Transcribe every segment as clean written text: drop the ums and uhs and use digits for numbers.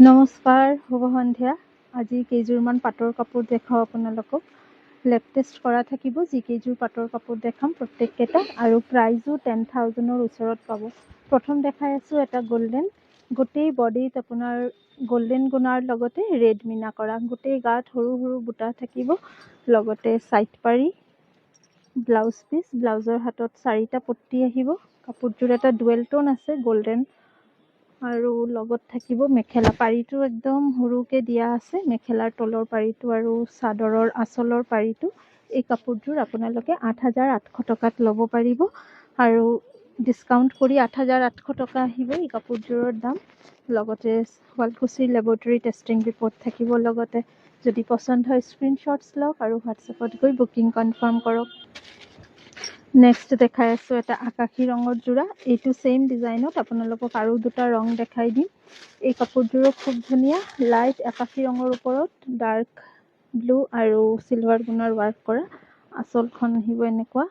নমস্কাৰ, শুভ সন্ধিয়া। আজি কেইযোৰমান পাটৰ কাপোৰ দেখাওঁ আপোনালোকক। লেটেষ্ট কৰা থাকিব যিকেইযোৰ পাটৰ কাপোৰ দেখাম প্ৰত্যেককেইটা, আৰু প্ৰাইজো 10,000ৰ ওচৰত পাব। প্ৰথম দেখাই আছোঁ এটা গল্ডেন, গোটেই বডিত আপোনাৰ গল্ডেন গুণাৰ লগতে ৰেড মিনা কৰা, গোটেই গাত সৰু সৰু বুটা থাকিব, লগতে চাইড পাৰি, ব্লাউজ পিচ, ব্লাউজৰ হাতত 4টা পট্টি আহিব। কাপোৰযোৰ এটা ডুৱেল টোন আছে গল্ডেন, আৰু লগত থাকিব মেখেলা। পাৰিটো একদম সৰুকে দিয়া আছে, মেখেলাৰ তলৰ পাৰিটো আৰু চাদৰৰ আঁচলৰ পাৰিটো। এই কাপোৰযোৰ আপোনালোকে 8,800 টকাত ল'ব পাৰিব, আৰু ডিছকাউণ্ট কৰি 8,800 টকা আহিব এই কাপোৰযোৰৰ দাম। লগতে শুৱালকুছিৰ লেবৰেটৰী টেষ্টিং ৰিপৰ্ট থাকিব লগতে। যদি পচন্দ হয় স্ক্ৰীনশ্বটছ লওক আৰু হোৱাটছএপত গৈ বুকিং কনফাৰ্ম কৰক। নেক্সট দেখাই আছোঁ এটা আকাশী ৰঙৰ যোৰা। এইটো ছেইম ডিজাইনত আপোনালোকক আৰু দুটা ৰং দেখাই দিম। এই কাপোৰযোৰো খুব ধুনীয়া, লাইট আকাশী ৰঙৰ ওপৰত ডাৰ্ক ব্লু আৰু চিলভাৰ গুণৰ ৱাৰ্ক কৰা। আঁচলখন আহিব এনেকুৱা,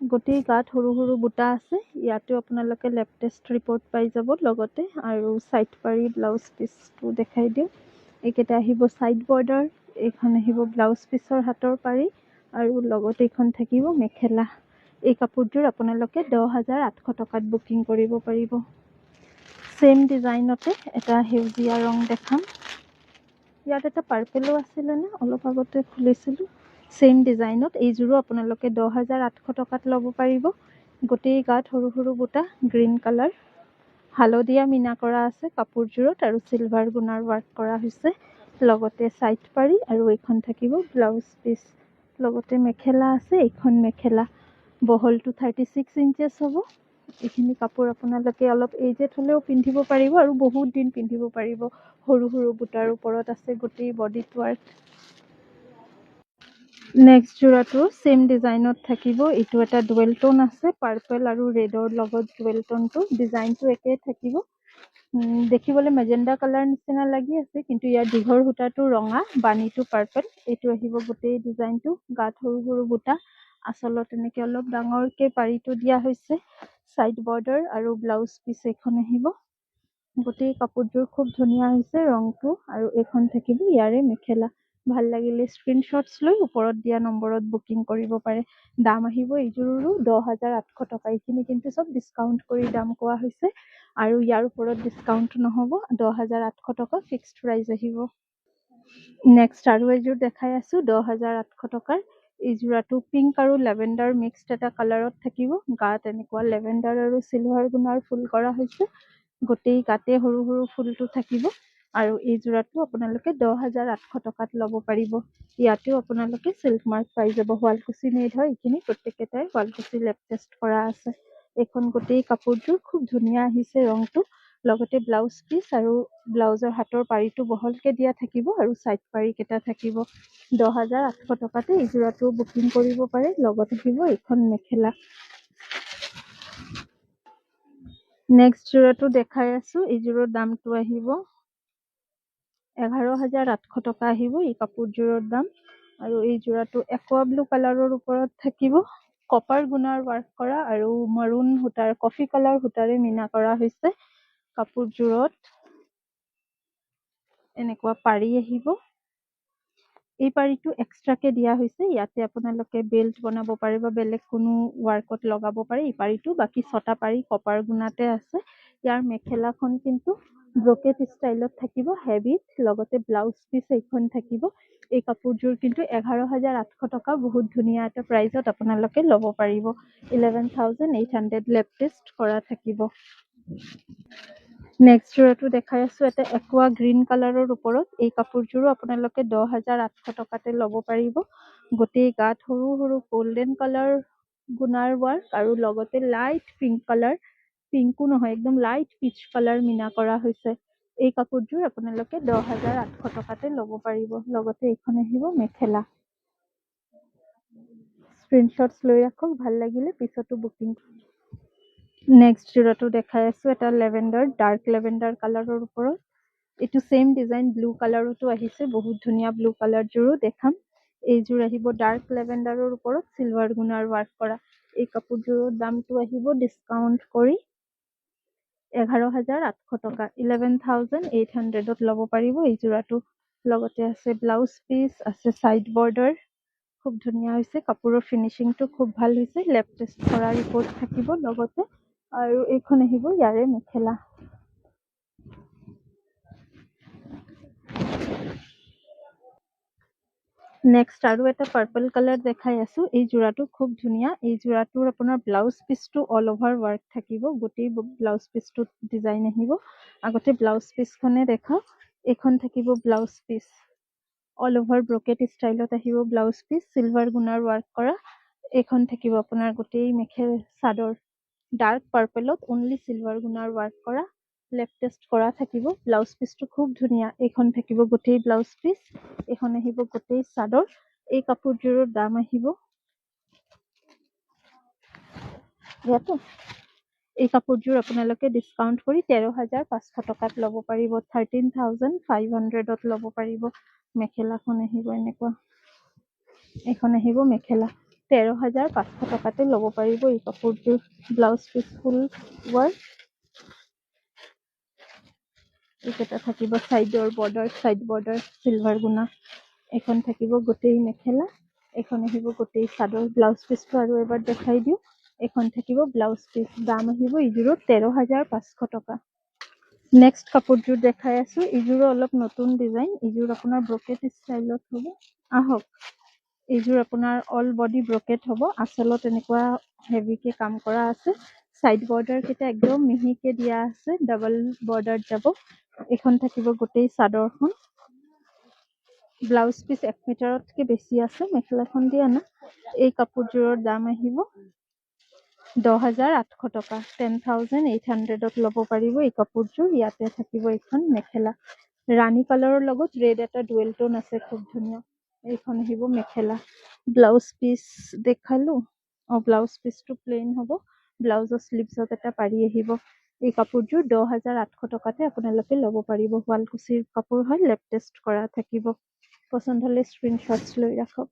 গোটেই গাত সৰু সৰু বুটা আছে। ইয়াতো আপোনালোকে লেটেষ্ট ৰিপৰ্ট পাই যাব লগতে। আৰু চাইড পাৰি ব্লাউজ পিচটো দেখাই দিওঁ। এইকেইটা আহিব চাইড বৰ্ডাৰ, এইখন আহিব ব্লাউজ পিচৰ হাতৰ পাৰি, আৰু লগতে এইখন থাকিব মেখেলা। এই কাপোৰযোৰ আপোনালোকে 10,800 টকাত বুকিং কৰিব পাৰিব। ছেইম ডিজাইনতে এটা সেউজীয়া ৰং দেখাম। ইয়াত এটা পাৰ্পেলো আছিলে নে, অলপ আগতে খুলিছিলোঁ। ছেইম ডিজাইনত এইযোৰো আপোনালোকে 10,800 টকাত ল'ব পাৰিব। গোটেই গাত সৰু সৰু বুটা, গ্ৰীণ কালাৰ, হালধীয়া মিনা কৰা আছে কাপোৰযোৰত, আৰু চিলভাৰ গুণাৰ ৱাৰ্ক কৰা হৈছে। লগতে চাইড পাৰি, আৰু এইখন থাকিব ব্লাউজ পিচ। লগতে মেখেলা আছে, এইখন মেখেলা বহলটো 36 ইঞ্চেছ হ'ব। এইখিনি কাপোৰ আপোনালোকে অলপ এজেড হ'লেও পিন্ধিব পাৰিব, আৰু বহুত দিন পিন্ধিব পাৰিব। সৰু সৰু বুটাৰ ওপৰত আছে গোটেই বডিত ৱাৰ্ক। নেক্সট যোৰাটো ছেইম ডিজাইনত থাকিব। এইটো এটা ডুৱেল টোন আছে, পাৰ্পল আৰু ৰেডৰ লগত ডুৱেল টোনটো। ডিজাইনটো একেই থাকিব। দেখিবলৈ মেজেণ্ডা কালাৰ নিচিনা লাগি আছে, কিন্তু ইয়াৰ দীঘল সূতাটো ৰঙা, বাণীটো পাৰ্পল। এইটো আহিব গোটেই ডিজাইনটো, গাত সৰু সৰু বুটা, আঁচলত এনেকে অলপ ডাঙৰকে পাৰিটো দিয়া হৈছে। চাইড বৰ্ডাৰ আৰু ব্লাউজ পিচ এইখন আহিব। গোটেই কাপোৰযোৰ খুব ধুনীয়া হৈছে ৰংটো, আৰু এইখন থাকিব ইয়াৰে মেখেলা। ভাল লাগিলে স্ক্ৰীনশ্বটছ লৈ ওপৰত দিয়া নম্বৰত বুকিং কৰিব পাৰে। দাম আহিব এইযোৰৰো 10,800 টকা। এইখিনি কিন্তু চব ডিছকাউণ্ট কৰি দাম কোৱা হৈছে, আৰু ইয়াৰ ওপৰত ডিছকাউণ্ট নহ'ব। 10,800 টকা ফিক্সড প্ৰাইচ আহিব। নেক্সট আৰু এযোৰ দেখাই আছোঁ 10,800 টকাৰ। এই যোৰাটো পিংক আৰু লেভেণ্ডাৰ মিক্সড এটা কালাৰত থাকিব। গাত এনেকুৱা লেভেণ্ডাৰ আৰু চিলভাৰ গুণাৰ ফুল কৰা হৈছে। গোটেই গাতে সৰু সৰু ফুলটো থাকিব, আৰু এই যোৰাটো আপোনালোকে 10,800 টকাত ল'ব পাৰিব। ইয়াতেও আপোনালোকে চিল্ক মাৰ্ক পাই যাব। শুৱালকুছি মেড হয় এইখিনি, প্ৰত্যেককেইটাই শুৱালকুছি লেব টেষ্ট কৰা আছে। এইখন গোটেই কাপোৰযোৰ খুব ধুনীয়া আহিছে ৰংটো। লগতে ব্লাউজ পিচ আৰু ব্লাউজৰ হাতৰ পাৰিটো বহলকে দিয়া থাকিব, আৰু চাইড পাৰি কেইটা থাকিব। 10,800 টকাতে এই যোৰাটো বুকিং কৰিব পাৰে। লগত আহিব এইখন মেখেলা। নেক্সট যোৰাটো দেখাই আছোঁ। এইযোৰৰ দামটো আহিব 11,800 টকা আহিব এই কাপোৰযোৰৰ দাম। আৰু এই যোৰাটো একুৱা ব্লু কালাৰৰ ওপৰত থাকিব। কপাৰ গুণাৰ ৱাৰ্ক কৰা, আৰু মাৰুন সূতাৰ, কফি কালাৰ সূতাৰে মিনা কৰা হৈছে। কাপোৰযোৰত এনেকুৱা পাৰি আহিব। এই পাৰিটো এক্সট্ৰাকে দিয়া হৈছে। ইয়াতে আপোনালোকে বেল্ট বনাব পাৰে বা বেলেগ কোনো ৱাৰ্কত লগাব পাৰে এই পাৰিটো। বাকী 6টা পাৰি কপাৰ গুণাতে আছে। ইয়াৰ মেখেলাখন কিন্তু ব্ৰকেট ষ্টাইলত থাকিব, হেভিত। লগতে ব্লাউজ পিচ এইখন থাকিব। এই কাপোৰযোৰ কিন্তু 11,800 টকা, বহুত ধুনীয়া এটা প্ৰাইজত আপোনালোকে ল'ব পাৰিব। 11,800 লেব টেষ্ট কৰা থাকিব। নেক্সট যোৰাটো দেখাই আছোঁ এটা একুৱা গ্ৰীণ কালাৰৰ ওপৰত। এই কাপোৰযোৰো আপোনালোকে 10,800 টকাতে ল'ব পাৰিব। গোটেই গাত সৰু সৰু গল্ডেন কালাৰ গুণাৰ ৱাৰ্ক, আৰু লগতে লাইট পিংক কালাৰ, পিংকো নহয় একদম লাইট পিচ কালাৰ মিনা কৰা হৈছে। এই কাপোৰযোৰ আপোনালোকে 10,800 টকাতে ল'ব পাৰিব। লগতে এইখন আহিব মেখেলা। স্ক্ৰীনশ্বটছ লৈ ৰাখক, ভাল লাগিলে পিছতো বুকিং। নেক্সট যোৰাটো দেখাই আছোঁ এটা লেভেণ্ডাৰ, ডাৰ্ক লেভেণ্ডাৰ কালাৰৰ ওপৰত। এইটো ছেইম ডিজাইন ব্লু কালাৰতো আহিছে, বহুত ধুনীয়া ব্লু কালাৰযোৰো দেখাম। এইযোৰ আহিব ডাৰ্ক লেভেণ্ডাৰৰ ওপৰত চিলভাৰ গুণাৰ ৱাৰ্ক কৰা। এই কাপোৰযোৰৰ দামটো আহিব ডিছকাউণ্ট কৰি 11,800 টকা 11,800ত ল'ব পাৰিব এই যোৰাটো। লগতে আছে ব্লাউজ পিচ, আছে চাইড বৰ্ডাৰ, খুব ধুনীয়া হৈছে, কাপোৰৰ ফিনিচিংটো খুব ভাল হৈছে, লেব টেষ্ট কৰা ৰিপৰ্ট থাকিব লগতে। আৰু এইখন আহিব ইয়াৰে মেখেলা। নেক্সট আৰু এটা পাৰ্পল কালাৰ দেখাই আছো। এই যোৰাটো খুব ধুনীয়া। এই যোৰাটোৰ আপোনাৰ ব্লাউজ পিচটো অল অভাৰ ৱাৰ্ক থাকিব, গোটেই ব্লাউজ পিচটোত ডিজাইন আহিব। আগতে ব্লাউজ পিচখনে দেখাও। এইখন থাকিব blouse piece, all over brocade ষ্টাইলত আহিব ব্লাউজ পিচ, চিলভাৰ গুণাৰ ৱাৰ্ক কৰা। এইখন থাকিব আপোনাৰ গোটেই মেখেলা চাদৰ, ডাৰ্ক পাৰ্পলত অনলি চিলভাৰ গুণাৰ ৱাৰ্ক কৰা, লেফ টেষ্ট কৰা থাকিব। ব্লাউজ পিচটো খুব ধুনীয়া। এইখন থাকিব গোটেই ব্লাউজ পিচ, এইখন আহিব গোটেই চাদৰ। এই কাপোৰযোৰৰ দাম আহিব ইয়াতে, এই কাপোৰযোৰ আপোনালোকে ডিছকাউণ্ট কৰি 13,500 টকাত ল'ব পাৰিব, 13,500ত ল'ব পাৰিব। মেখেলাখন আহিব এনেকুৱা, এইখন আহিব মেখেলা, 13,500 টকাতে ল'ব পাৰিব এই কাপোৰযোৰ। ব্লাউজ পিচ ফুল ৱাৰ্ক, এইকেইটা থাকিব চাইডৰ বৰ্ডাৰ, চাইড বৰ্ডাৰ চিলভাৰ গুণা। এইখন থাকিব গোটেই মেখেলা, এইখন আহিব গোটেই চাদৰ। ব্লাউজ পিচটো আৰু এবাৰ দেখাই দিওঁ। এইখন থাকিব ব্লাউজ পিচ, দাম আহিব এইযোৰৰ 13,500 টকা। নেক্সট কাপোৰযোৰ দেখাই আছো। এইযোৰো অলপ নতুন ডিজাইন, এইযোৰ আপোনাৰ ব্ৰকেট ষ্টাইলত হ'ব। আহক, এইযোৰ আপোনাৰ অল বডি ব্ৰকেট হ'ব, আচলত এনেকুৱা হেভিকে কাম কৰা আছে, চাইড বৰ্ডাৰ কেইটা একদম মিহিকে দিয়া আছে, ডাবল বৰ্ডাৰ যাব। এইখন থাকিব গোটেই চাদৰখন, ব্লাউজ পিচ 1 মিটাৰতকে বেছি আছে, মেখেলাখন দিয়া না। এই কাপোৰযোৰৰ দাম আহিব 10,800 টকা, 10,800ত ল'ব পাৰিব এই কাপোৰযোৰ। ইয়াতে থাকিব এইখন মেখেলা, ৰাণী কালাৰৰ লগত ৰেড এটা ডুৱেল টোন আছে, খুব ধুনীয়া। এইখন আহিব মেখেলা। ব্লাউজ পিচ দেখালো, ব্লাউজ পিচটো প্লেইন হ'ব, ব্লাউজৰ শ্লিভছত এটা পাৰি আহিব। এই কাপোৰযোৰ 10,800 টকাতে আপোনালোকে ল'ব পাৰিব। শুৱালকুছিৰ কাপোৰ হয়, লেব টেষ্ট কৰা থাকিব। পচন্দ হলে স্ক্ৰীনশ্বটছ লৈ ৰাখক।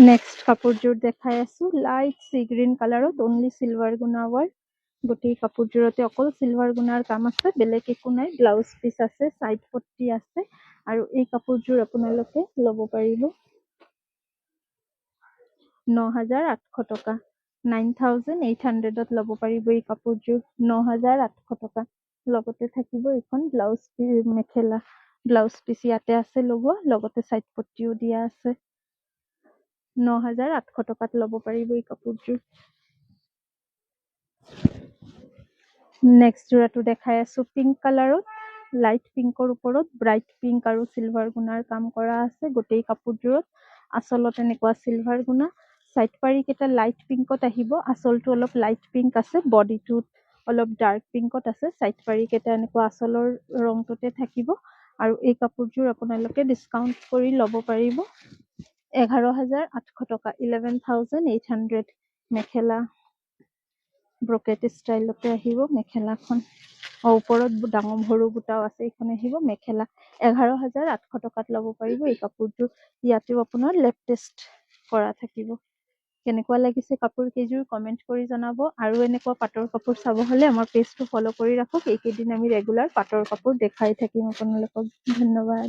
নেক্সট কাপোৰযোৰ দেখাই আছো, লাইট চি গ্ৰীণ কালাৰত, অনলি চিলভাৰ গুণা ৱাৰ্ক। গোটেই কাপোৰযোৰতে অকল চিলভাৰ গুণাৰ কাম আছে, বেলেগ একো নাই। ব্লাউজ পিচ আছে, চাইড পট্টি আছে, আৰু এই কাপোৰযোৰ আপোনালোকে ল'ব পাৰিব 9,800 টকা, 9,800ত ল'ব পাৰিব এই কাপোৰযোৰ, 9,800 টকা। লগতে থাকিব এইখন ব্লাউজ মেখেলা, ব্লাউজ পিচ ইয়াতে আছে লগোৱা, লগতে চাইড পট্টিও দিয়া আছে। 9,800 টকাত ল'ব পাৰিব এই কাপোৰযোৰ। নেক্সট যোৰাটো দেখাই আছো পিংক কালাৰত, লাইট পিংকৰ ওপৰত ব্ৰাইট পিংক আৰু চিলভাৰ গুণাৰ কাম কৰা আছে গোটেই কাপোৰযোৰত। আচলত এনেকুৱা চিলভাৰ গুণা, চাইড পাৰি কেইটা লাইট পিংকত আহিব, আচলটো অলপ লাইট পিংক আছে, বডিটোত অলপ ডাৰ্ক পিংকত আছে, চাইড পাৰি কেইটা এনেকুৱা আচলৰ ৰংটোতে থাকিব। আৰু এই কাপোৰযোৰ আপোনালোকে ডিছকাউণ্ট কৰি ল'ব পাৰিব 11,800 টকা, 11,800। মেখেলা ব্ৰকেট ষ্টাইলতে আহিব মেখেলাখন, ওপৰত ডাঙৰ সৰু বুটাও আছে, এইখন আহিব মেখেলা। 11,800 টকাত ল'ব পাৰিব এই কাপোৰযোৰ। ইয়াতেও আপোনাৰ লেব টেষ্ট কৰা থাকিব। কেনেকুৱা লাগিছে কাপোৰ কেইযোৰ কমেণ্ট কৰি জনাব। আৰু এনেকুৱা পাটৰ কাপোৰ চাব হলে আমাৰ পেজটো ফলো কৰি ৰাখক। এইকেইদিন আমি ৰেগুলাৰ পাটৰ কাপোৰ দেখাই থাকিম আপোনালোকক। ধন্যবাদ।